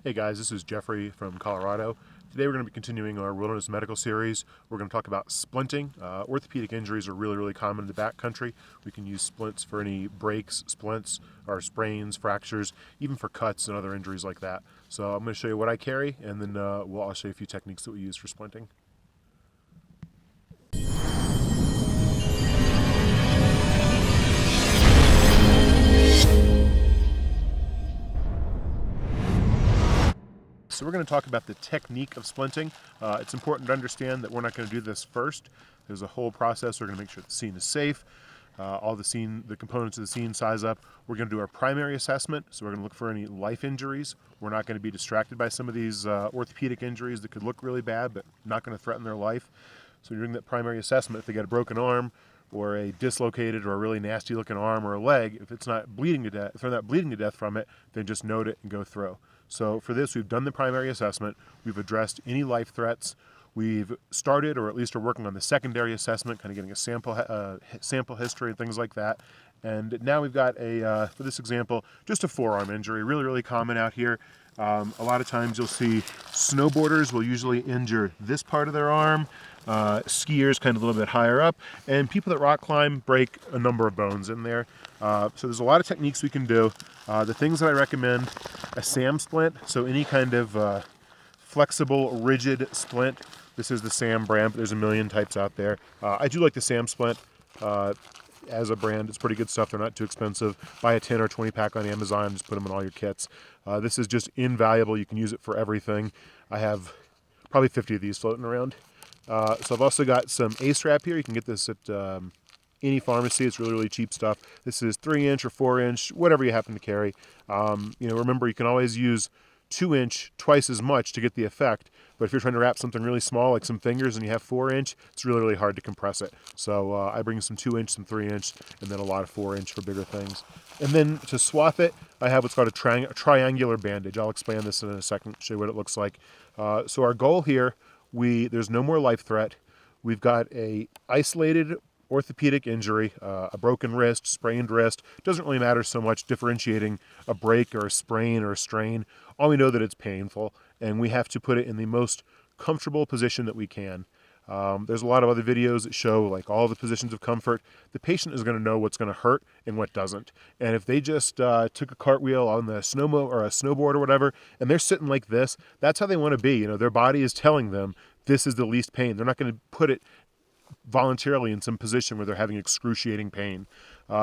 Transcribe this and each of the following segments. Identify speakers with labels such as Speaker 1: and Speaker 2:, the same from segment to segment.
Speaker 1: Hey guys, this is Jeffrey from Colorado. Today we're going to be continuing our Wilderness Medical series. We're going to talk about splinting. Orthopedic injuries are really common in the backcountry. We can use splints for any breaks, splints, or sprains, fractures, even for cuts and other injuries like that. So I'm going to show you what I carry, and then I'll show you a few techniques that we use for splinting. So we're going to talk about the technique of splinting. It's important to understand that we're not going to do this first. There's a whole process. We're going to make sure the scene is safe. All the components of the scene size up. We're going to do our primary assessment, so we're going to look for any life injuries. We're not going to be distracted by some of these orthopedic injuries that could look really bad, but not going to threaten their life. So during that primary assessment, if they got a broken arm, or a dislocated or a really nasty looking arm or a leg, if it's not bleeding to death, if they're not bleeding to death from it, then just note it and go through. So for this, we've done the primary assessment, we've addressed any life threats, we've started or at least are working on the secondary assessment, kind of getting a sample history and things like that. And now we've got for this example, just a forearm injury, really common out here. A lot of times you'll see snowboarders will usually injure this part of their arm, skiers kind of a little bit higher up, and people that rock climb break a number of bones in there. So there's a lot of techniques we can do. The things that I recommend, a SAM splint, so any kind of flexible, rigid splint. This is the SAM brand, but there's a million types out there. I do like the SAM splint. As a brand, it's pretty good stuff. They're not too expensive. Buy a 10 or 20 pack on Amazon, just put them in all your kits. This is just invaluable. You can use it for everything. I have probably 50 of these floating around. So I've also got some A-strap here. You can get this at any pharmacy. It's really cheap stuff. This is 3-inch or 4-inch, whatever you happen to carry. Remember, you can always use 2-inch twice as much to get the effect, but if you're trying to wrap something really small like some fingers and you have 4-inch, it's really hard to compress it. So I bring some 2-inch, some 3-inch, and then a lot of 4-inch for bigger things. And then to swathe it, I have what's called a triangular bandage. I'll explain this in a second, show you what it looks like. So our goal here, there's no more life threat. We've got a isolated orthopedic injury, a broken wrist, sprained wrist. Doesn't really matter so much differentiating a break or a sprain or a strain. All we know that it's painful, and we have to put it in the most comfortable position that we can. There's a lot of other videos that show like all the positions of comfort. The patient is going to know what's going to hurt and what doesn't. And if they just took a cartwheel on the or a snowboard or whatever, and they're sitting like this, that's how they want to be. Their body is telling them this is the least pain. They're not going to put it voluntarily in some position where they're having excruciating pain.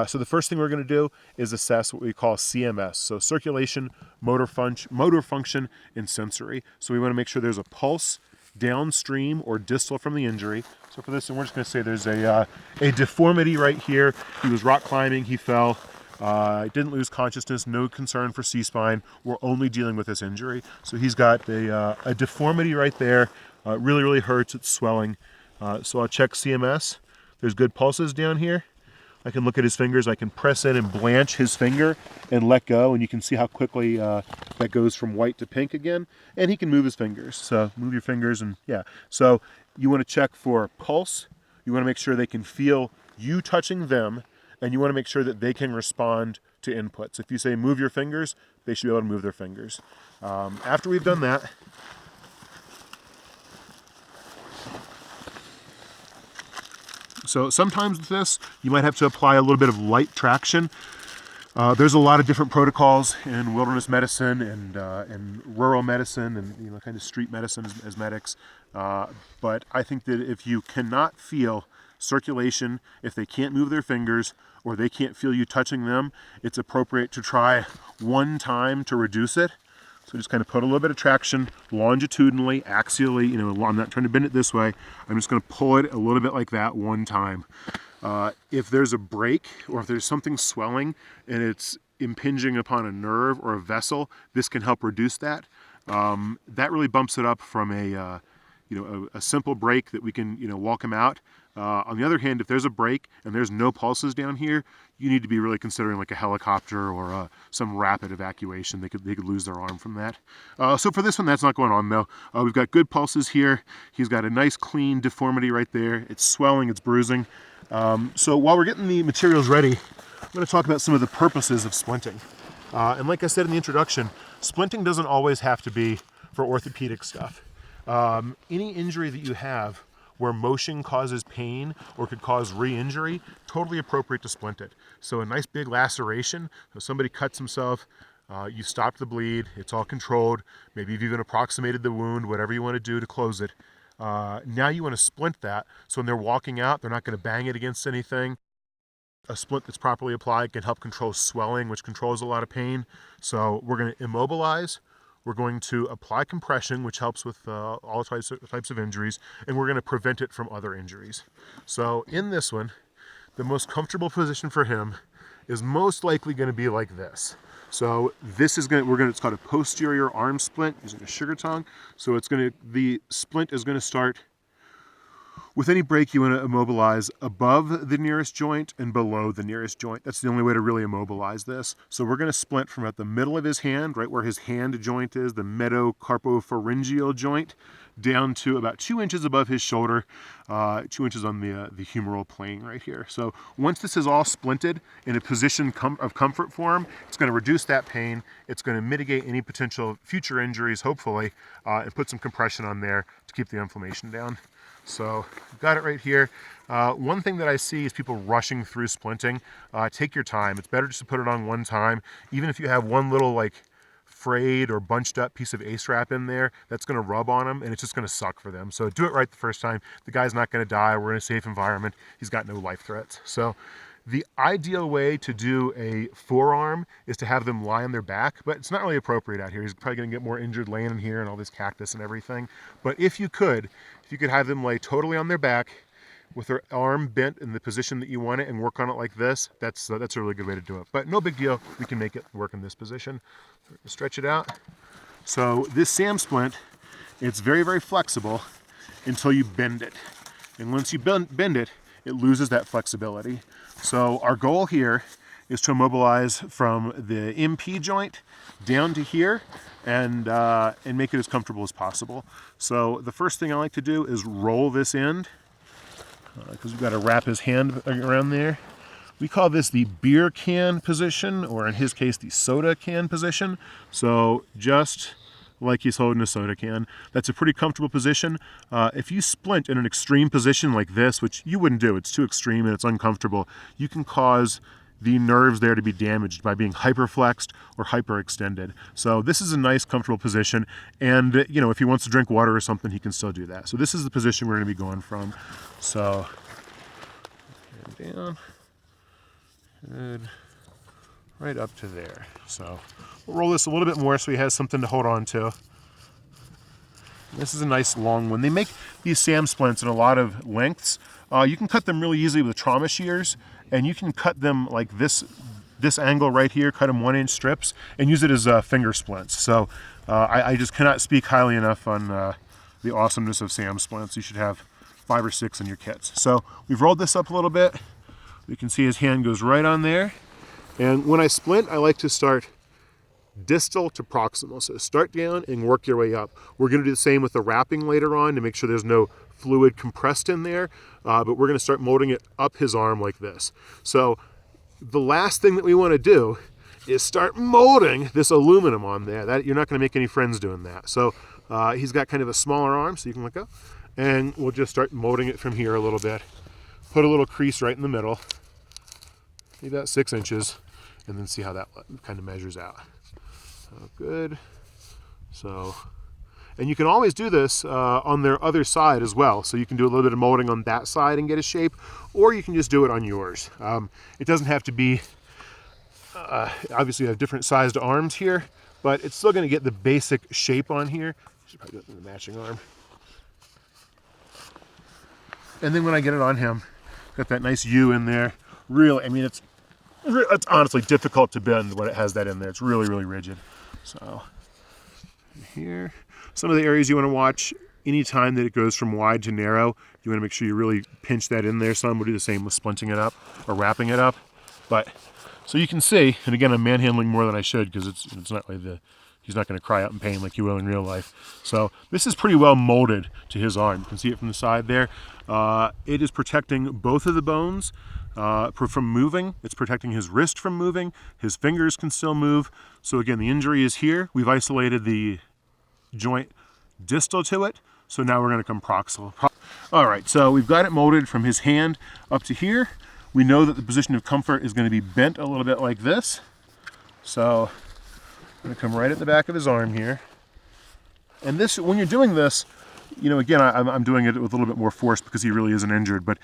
Speaker 1: So the first thing we're going to do is assess what we call CMS, so circulation, motor function, and sensory. So we want to make sure there's a pulse downstream or distal from the injury. So for this, and we're just going to say there's a deformity right here. He was rock climbing, he fell. Didn't lose consciousness, no concern for C-spine. We're only dealing with this injury. So he's got a deformity right there. Really hurts, it's swelling. So I'll check CMS. There's good pulses down here. I can look at his fingers. I can press in and blanch his finger and let go, and you can see how quickly that goes from white to pink again. And he can move his fingers. So move your fingers, and yeah. So you want to check for pulse. You want to make sure they can feel you touching them, and you want to make sure that they can respond to inputs. If you say move your fingers, they should be able to move their fingers. After we've done that, so sometimes with this, you might have to apply a little bit of light traction. There's a lot of different protocols in wilderness medicine and rural medicine and kind of street medicine as medics. But I think that if you cannot feel circulation, if they can't move their fingers or they can't feel you touching them, it's appropriate to try one time to reduce it. So just kind of put a little bit of traction longitudinally, axially. I'm not trying to bend it this way. I'm just going to pull it a little bit like that one time. If there's a break or if there's something swelling and it's impinging upon a nerve or a vessel, this can help reduce that. That really bumps it up from a simple break that we can walk them out. On the other hand, if there's a break and there's no pulses down here, you need to be really considering like a helicopter or some rapid evacuation. They could lose their arm from that. So for this one, that's not going on though. We've got good pulses here. He's got a nice clean deformity right there. It's swelling, it's bruising. So while we're getting the materials ready, I'm going to talk about some of the purposes of splinting. And like I said in the introduction, splinting doesn't always have to be for orthopedic stuff. Any injury that you have where motion causes pain or could cause re-injury, totally appropriate to splint it. So a nice big laceration, so somebody cuts himself, you stopped the bleed, it's all controlled, maybe you've even approximated the wound, whatever you want to do to close it. Now you want to splint that, so when they're walking out, they're not going to bang it against anything. A splint that's properly applied can help control swelling, which controls a lot of pain. So we're going to immobilize, we're going to apply compression, which helps with all types of injuries, and we're going to prevent it from other injuries. So in this one, the most comfortable position for him is most likely going to be like this. So this is it's called a posterior arm splint using a sugar tongue. So the splint is going to start with any break you want to immobilize above the nearest joint and below the nearest joint. That's the only way to really immobilize this. So we're going to splint from at the middle of his hand, right where his hand joint is, the metacarpopharyngeal joint, down to about 2 inches above his shoulder, 2 inches on the humeral plane right here. So once this is all splinted in a position of comfort for him, it's going to reduce that pain, it's going to mitigate any potential future injuries, hopefully, and put some compression on there to keep the inflammation down. So got it right here. One thing that I see is people rushing through splinting. Take your time. It's better just to put it on one time. Even if you have one little like frayed or bunched up piece of ace wrap in there, that's going to rub on them and it's just going to suck for them. So do it right the first time. The guy's not going to die. We're in a safe environment. He's got no life threats. So the ideal way to do a forearm is to have them lie on their back, but it's not really appropriate out here. He's probably going to get more injured laying in here and all this cactus and everything. But if you could have them lay totally on their back with their arm bent in the position that you want it and work on it like this, that's a really good way to do it. But no big deal, we can make it work in this position. Stretch it out. So this SAM Splint, it's very, very flexible until you bend it. And once you bend it, it loses that flexibility. So our goal here is to immobilize from the MP joint down to here and make it as comfortable as possible. So the first thing I like to do is roll this end, because we've got to wrap his hand around there. We call this the beer can position, or in his case, the soda can position. So just like he's holding a soda can. That's a pretty comfortable position. If you splint in an extreme position like this, which you wouldn't do, it's too extreme and it's uncomfortable, you can cause the nerves there to be damaged by being hyperflexed or hyperextended. So this is a nice, comfortable position. And, if he wants to drink water or something, he can still do that. So this is the position we're going to be going from. So, down, good, right up to there. So we'll roll this a little bit more so he has something to hold on to. This is a nice long one. They make these SAM splints in a lot of lengths. You can cut them really easily with trauma shears, and you can cut them like this angle right here, cut them 1-inch strips, and use it as finger splints. So I just cannot speak highly enough on the awesomeness of SAM splints. You should have 5 or 6 in your kits. So we've rolled this up a little bit. You can see his hand goes right on there. And when I splint, I like to start distal to proximal. So start down and work your way up. We're going to do the same with the wrapping later on to make sure there's no fluid compressed in there, but we're going to start molding it up his arm like this. So the last thing that we want to do is start molding this aluminum on there. You're not going to make any friends doing that. So he's got kind of a smaller arm, so you can look up, and we'll just start molding it from here a little bit. Put a little crease right in the middle, maybe about 6 inches, and then see how that kind of measures out. So good. So, and you can always do this on their other side as well. So you can do a little bit of molding on that side and get a shape, or you can just do it on yours. It doesn't have to be, obviously you have different sized arms here, but it's still going to get the basic shape on here. I should probably do it in the matching arm. And then when I get it on him, got that nice U in there. Really, I mean, it's honestly difficult to bend when it has that in there. It's really, really rigid. So here, some of the areas you want to watch anytime that it goes from wide to narrow, you want to make sure you really pinch that in there. Some will do the same with splinting it up or wrapping it up. But so you can see, and again, I'm manhandling more than I should because it's not like he's not going to cry out in pain like you will in real life. So this is pretty well molded to his arm. You can see it from the side there. It is protecting both of the bones. from moving. It's protecting his wrist from moving. His fingers can still move. So again, the injury is here. We've isolated the joint distal to it. So now we're going to come proximal. All right, so we've got it molded from his hand up to here. We know that the position of comfort is going to be bent a little bit like this. So I'm going to come right at the back of his arm here. And this, when you're doing this, you know, again, I'm doing it with a little bit more force because he really isn't injured, but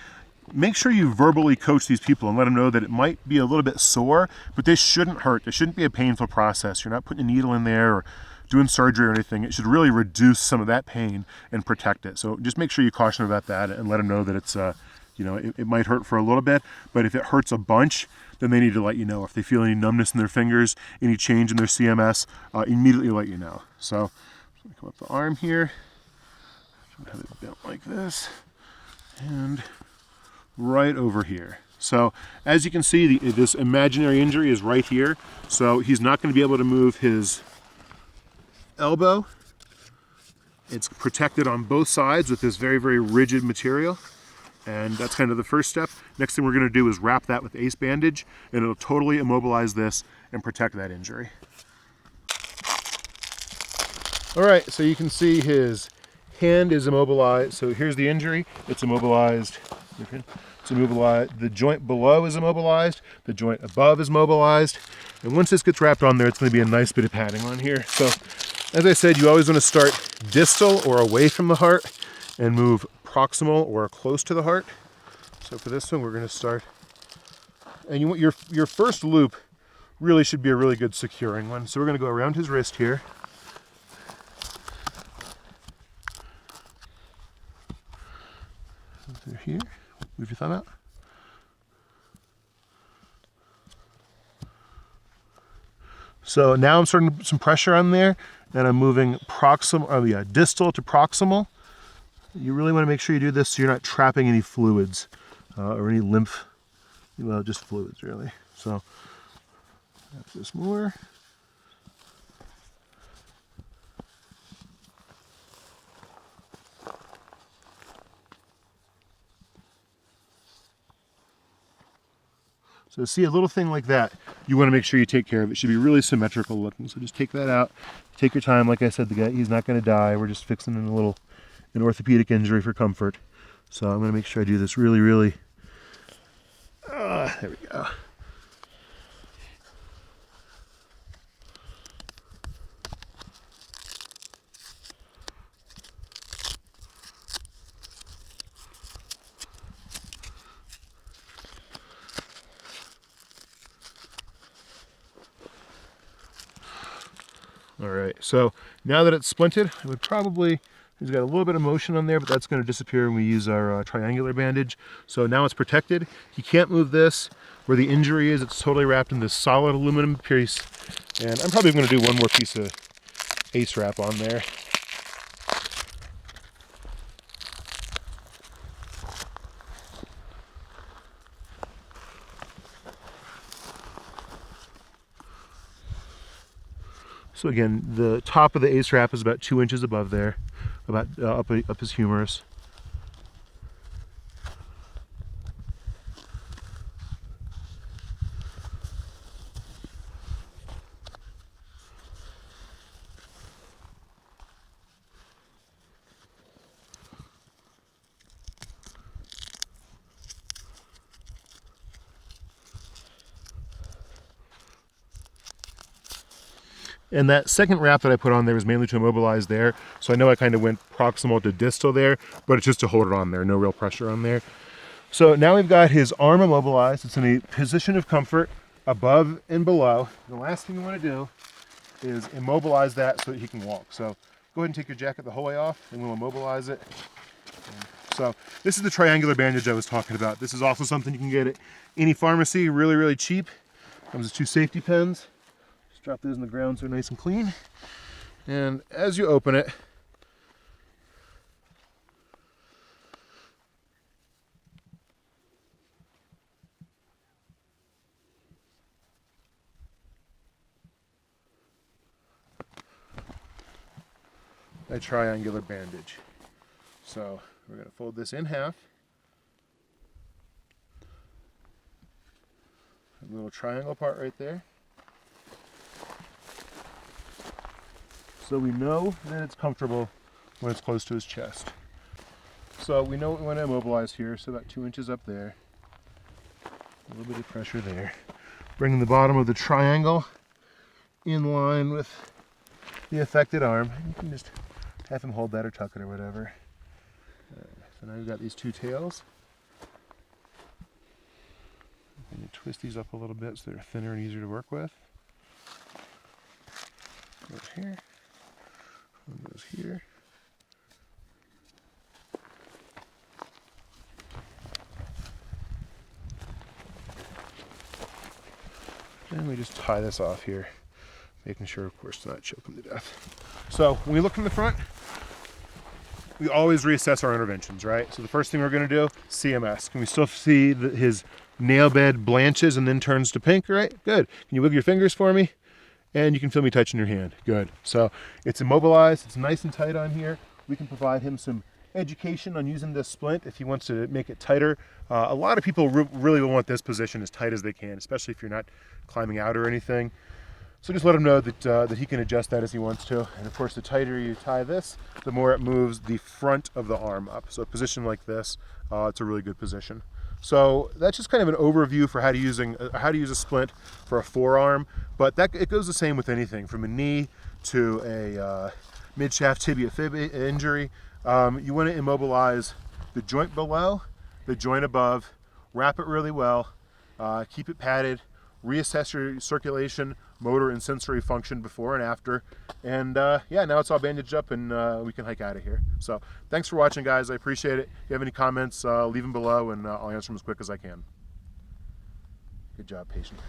Speaker 1: make sure you verbally coach these people and let them know that it might be a little bit sore, but this shouldn't hurt. It shouldn't be a painful process. You're not putting a needle in there or doing surgery or anything. It should really reduce some of that pain and protect it. So just make sure you caution about that and let them know that it's, you know, it might hurt for a little bit, but if it hurts a bunch, then they need to let you know. If they feel any numbness in their fingers, any change in their CMS, immediately let you know. So come up the arm here, have it bent like this, and right over here. So as you can see, this imaginary injury is right here. So he's not going to be able to move his elbow. It's protected on both sides with this very, very rigid material. And that's kind of the first step. Next thing we're going to do is wrap that with ACE bandage, and it'll totally immobilize this and protect that injury. All right, so you can see his hand is immobilized. So here's the injury. It's immobilized. It's immobilized. The joint below is immobilized. The joint above is mobilized. And once this gets wrapped on there, it's going to be a nice bit of padding on here. So as I said, you always want to start distal or away from the heart and move proximal or close to the heart. So for this one, we're going to start. And you want your first loop really should be a really good securing one. So we're going to go around his wrist here. Through here. Move your thumb out. So now I'm starting to put some pressure on there, and I'm moving distal to proximal. You really want to make sure you do this so you're not trapping any fluids or any lymph, well, just fluids really. So that's this more. So see a little thing like that, you want to make sure you take care of. It should be really symmetrical looking. So just take that out. Take your time. Like I said, the guy, he's not going to die. We're just fixing an orthopedic injury for comfort. So I'm going to make sure I do this really, really. There we go. All right, so now that it's splinted, I would probably, he's got a little bit of motion on there, but that's going to disappear when we use our triangular bandage. So now it's protected. He can't move this. Where the injury is, it's totally wrapped in this solid aluminum piece. And I'm probably going to do one more piece of ACE wrap on there. So again, the top of the ACE wrap is about 2 inches above there, about up his humerus. And that second wrap that I put on there was mainly to immobilize there. So I know I kind of went proximal to distal there, but it's just to hold it on there, no real pressure on there. So now we've got his arm immobilized. It's in a position of comfort above and below. The last thing you want to do is immobilize that so that he can walk. So go ahead and take your jacket the whole way off and we'll immobilize it. So this is the triangular bandage I was talking about. This is also something you can get at any pharmacy, really, really cheap. Comes with 2 safety pins. Drop those in the ground so they're nice and clean. And as you open it, a triangular bandage. So we're going to fold this in half. little triangle part right there. So we know that it's comfortable when it's close to his chest. So we know what we want to immobilize here, so about 2 inches up there. A little bit of pressure there. Bringing the bottom of the triangle in line with the affected arm. You can just have him hold that or tuck it or whatever. So now we've got these two tails. And you twist these up a little bit so they're thinner and easier to work with. Goes here. One goes here. And we just tie this off here, making sure, of course, to not choke him to death. So when we look from the front, we always reassess our interventions, right? So the first thing we're going to do, CMS. Can we still see that his nail bed blanches and then turns to pink, right? Good. Can you wiggle your fingers for me? And you can feel me touching your hand. Good. So it's immobilized. It's nice and tight on here. We can provide him some education on using this splint if he wants to make it tighter. A lot of people really want this position as tight as they can, especially if you're not climbing out or anything. So just let him know that, that he can adjust that as he wants to. And of course, the tighter you tie this, the more it moves the front of the arm up. So a position like this, it's a really good position. So that's just kind of an overview for how to use a splint for a forearm. But it goes the same with anything from a knee to a mid-shaft tibia fib injury. You want to immobilize the joint below, the joint above, wrap it really well, keep it padded, reassess your circulation, motor, and sensory function before and after. And yeah, now it's all bandaged up and we can hike out of here. So thanks for watching, guys. I appreciate it. If you have any comments, leave them below and I'll answer them as quick as I can. Good job, patient.